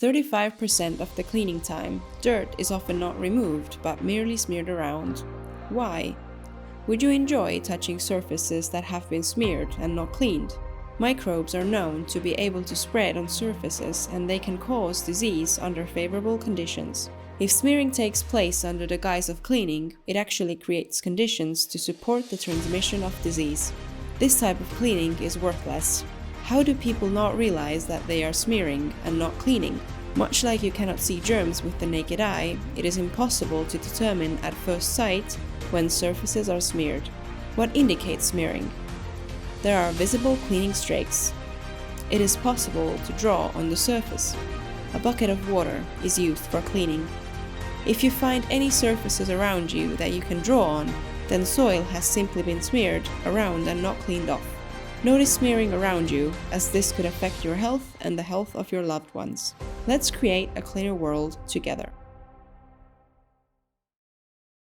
35% of the cleaning time, dirt is often not removed but merely smeared around. Why? Would you enjoy touching surfaces that have been smeared and not cleaned? Microbes are known to be able to spread on surfaces, and they can cause disease under favorable conditions. If smearing takes place under the guise of cleaning, it actually creates conditions to support the transmission of disease. This type of cleaning is worthless. How do people not realize that they are smearing and not cleaning? Much like you cannot see germs with the naked eye, it is impossible to determine at first sight when surfaces are smeared. What indicates smearing? There are visible cleaning streaks. It is possible to draw on the surface. A bucket of water is used for cleaning. If you find any surfaces around you that you can draw on, then soil has simply been smeared around and not cleaned off. Notice smearing around you, as this could affect your health and the health of your loved ones. Let's create a cleaner world together.